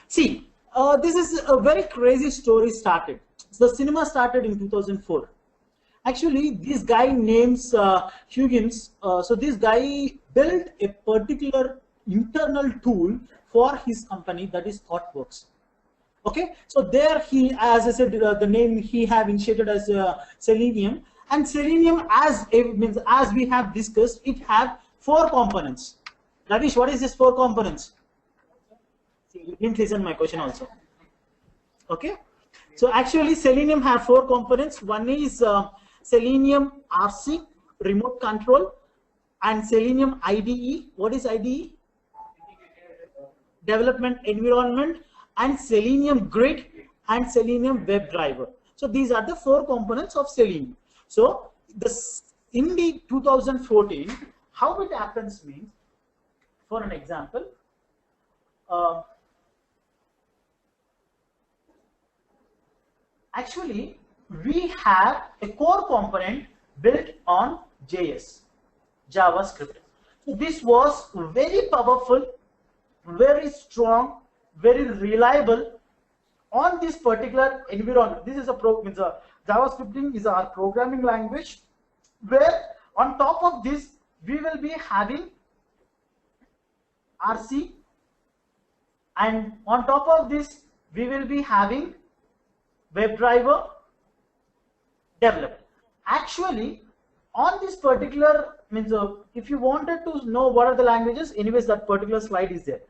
See, this is a very crazy story started. The cinema started in 2004. Actually, this guy names Huggins. So this guy built a particular internal tool for his company, that is ThoughtWorks. Okay, so there he, as I said, the name he have initiated as Selenium, and Selenium, as we have discussed, it have 4 components. Ravish, what is this 4 components? See, you didn't listen my question also. Okay, so actually Selenium have 4 components. One is Selenium RC, remote control, and Selenium IDE. What is IDE? Development environment, and Selenium Grid, and Selenium WebDriver. So these are the 4 components of Selenium. So in the 2014, how it happens means, for an example, actually we have a core component built on JS, JavaScript. So this was very powerful, very strong, very reliable on this particular environment. This is JavaScripting is our programming language, where on top of this we will be having RC, and on top of this we will be having WebDriver developed. Actually, on this particular if you wanted to know what are the languages, anyways that particular slide is there.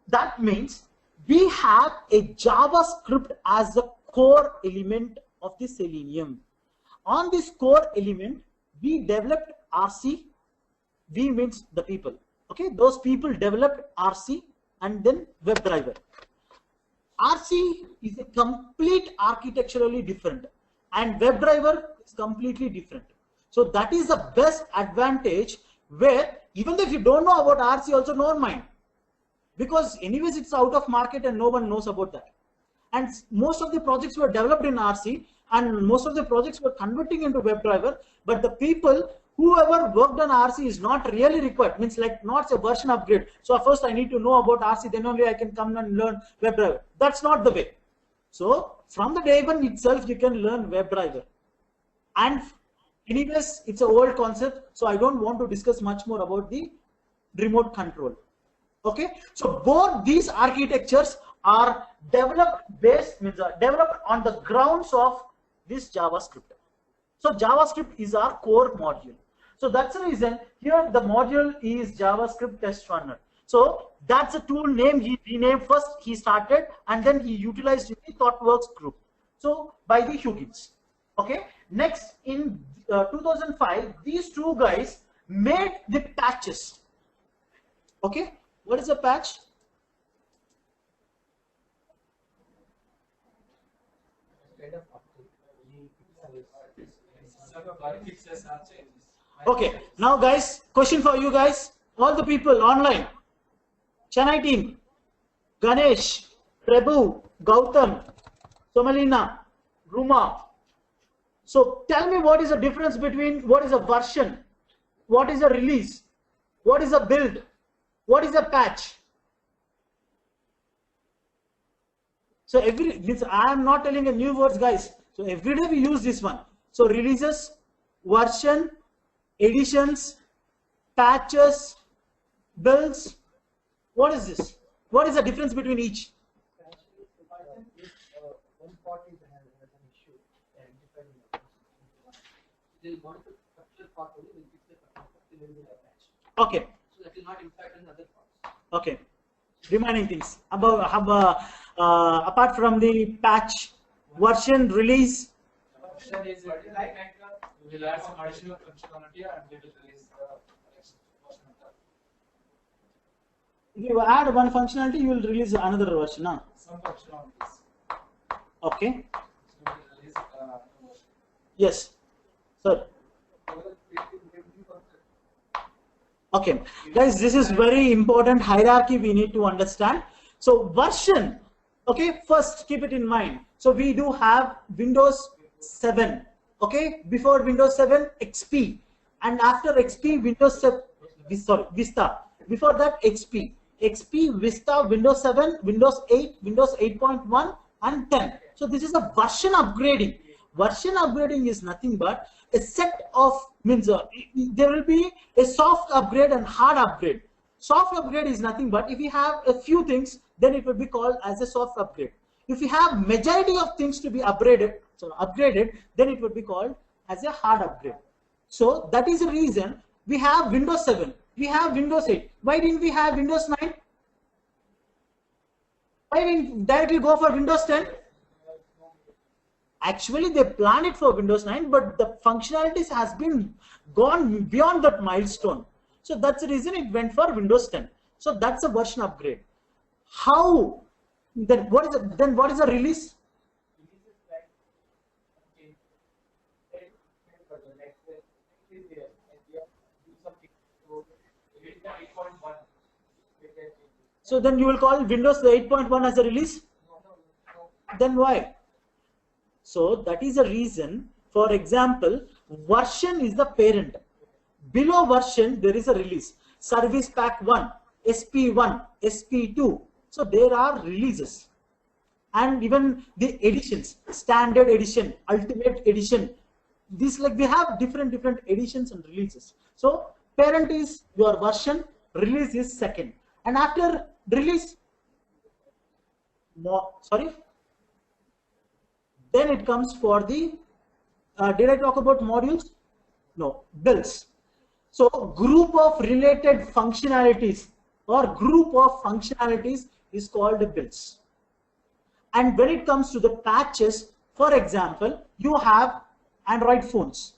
That means we have a JavaScript as a core element of the Selenium. On this core element, we developed RC. We means the people. Okay, those people developed RC and then WebDriver. RC is a complete architecturally different, and WebDriver is completely different. So that is the best advantage, where even if you don't know about RC also, don't mind, because anyways it's out of market and no one knows about that. And most of the projects were developed in RC, and most of the projects were converting into WebDriver, but the people whoever worked on RC is not really required, means like not a version upgrade. So first I need to know about RC, then only I can come and learn WebDriver. That's not the way. So from the day one itself you can learn WebDriver. And anyways it's an old concept, so I don't want to discuss much more about the remote control. Okay, so both these architectures are developed developed on the grounds of this JavaScript. So JavaScript is our core module. So that's the reason here the module is JavaScript Test Runner. So that's a tool name he renamed. First he started and then he utilized in the ThoughtWorks group. So by the Huggins. Okay. Next in 2005, these 2 guys made the patches. Okay. What is a patch? Okay, now guys, question for you guys, all the people online, Chennai team, Ganesh, Prabhu, Gautam, Somalina, Ruma. So tell me, what is the difference between what is a version, what is a release, what is a build, what is a patch? So I am not telling a new words, guys. So every day we use this one. So releases, version, editions, patches, builds. What is this? What is the difference between each? Okay. So that will not impact on other parts. Okay. Remaining things apart from the patch, version, release. Version is like we will add some additional functionality and we will release the next version of that. If you add one functionality, you will release another version. Huh? Some functionalities. Okay. So we will release version. Yes, sir. Okay, guys, this is very important hierarchy we need to understand. So version, okay, first keep it in mind. So we do have Windows 7, okay, before Windows 7 XP, and after XP Windows 7, sorry, Vista, before that XP. XP, Vista, Windows 7, Windows 8, Windows 8.1 and 10. So this is a version upgrading. Version upgrading is nothing but a set of there will be a soft upgrade and hard upgrade. Soft upgrade is nothing but if you have a few things, then it will be called as a soft upgrade. If you have majority of things to be upgraded, then it would be called as a hard upgrade. So that is the reason we have Windows 7, we have Windows 8. Why didn't we have Windows 9? Why didn't we directly go for Windows 10? Actually, they planned it for Windows 9, but the functionalities has been gone beyond that milestone. So that's the reason it went for Windows 10. So that's a version upgrade. How? Then what is the release? So then you will call Windows 8.1 as a release? Then why? So that is a reason. For example, version is the parent. Below version there is a release. Service Pack 1, SP1, SP2. So there are releases. And even the editions, standard edition, ultimate edition. These they have different editions and releases. So parent is your version, release is second. And after release, then it comes for the, did I talk about modules? No, builds. So group of related functionalities or group of functionalities is called builds. And when it comes to the patches, for example, you have Android phones.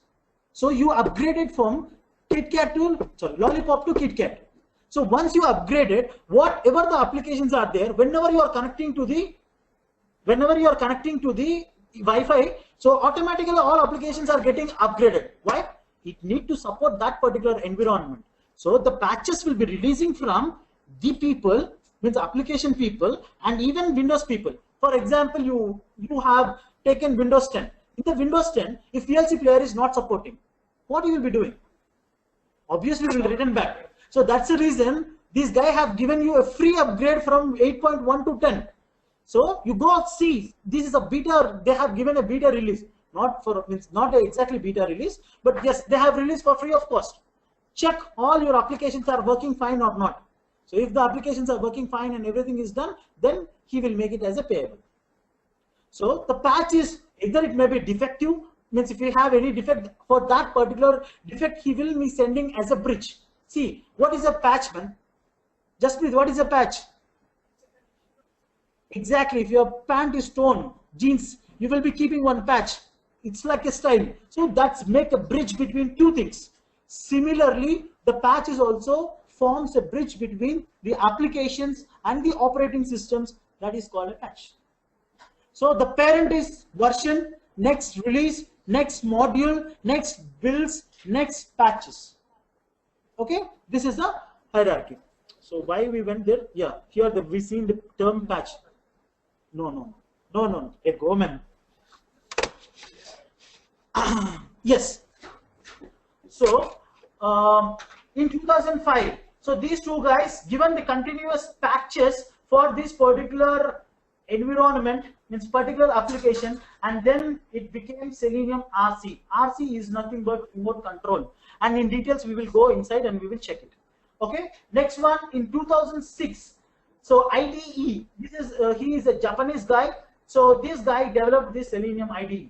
So you upgraded from KitKat to, Lollipop to KitKat. So once you upgrade it, whatever the applications are there, whenever you are connecting to the Wi-Fi, so automatically all applications are getting upgraded. Why? It need to support that particular environment. So the patches will be releasing from the people, means application people, and even Windows people. For example, you have taken Windows 10. In the Windows 10, if VLC player is not supporting, what you will be doing? Obviously, it will return back. So that's the reason these guys have given you a free upgrade from 8.1 to 10. So you go see, this is a beta, they have given a beta release, not exactly beta release, but yes, they have released for free of cost. Check all your applications are working fine or not. So if the applications are working fine and everything is done, then he will make it as a payable. So the patch is either it may be defective, means if you have any defect for that particular defect, he will be sending as a bridge. See, what is a patch, man? Just please, what is a patch? Exactly, if your pant is torn, jeans, you will be keeping one patch. It's like a style. So that's make a bridge between two things. Similarly, the patch is also forms a bridge between the applications and the operating systems. That is called a patch. So the parent is version, next release, next module, next builds, next patches. Okay, this is the hierarchy. So why we went there? Yeah, here we seen the term patch. No. A go man. Yes. So in 2005, so these two guys given the continuous patches for this particular environment, means particular application, and then it became Selenium RC. RC is nothing but remote control, and in details we will go inside and we will check it. Okay, next one in 2006. So IDE, this is he is a Japanese guy. So this guy developed this Selenium IDE.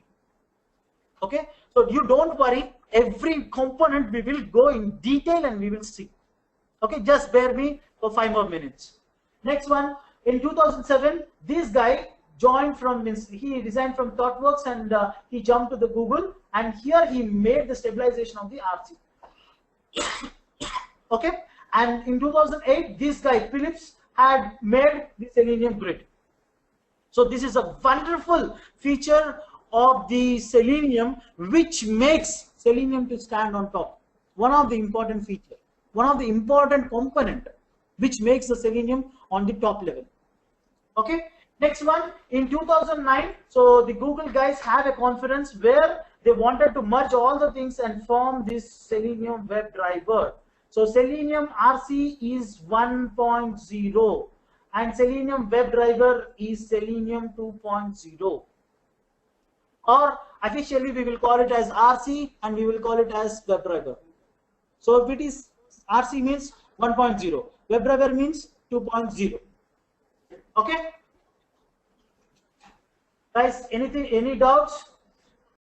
Okay, so you don't worry, every component we will go in detail and we will see. Okay, just bear me for 5 more minutes. Next one, in 2007, this guy joined from, he resigned from ThoughtWorks and he jumped to the Google, and here he made the stabilization of the RC. Okay, and in 2008, this guy Phillips had made the Selenium Grid. So this is a wonderful feature of the Selenium which makes Selenium to stand on top. One of the important feature, one of the important component which makes the Selenium on the top level. Okay, next one in 2009, so the Google guys had a conference where they wanted to merge all the things and form this Selenium WebDriver. So Selenium RC is 1.0 and Selenium WebDriver is Selenium 2.0. Or officially we will call it as RC and we will call it as WebDriver. So if it is RC means 1.0, WebDriver means 2.0. Okay? Guys, any doubts?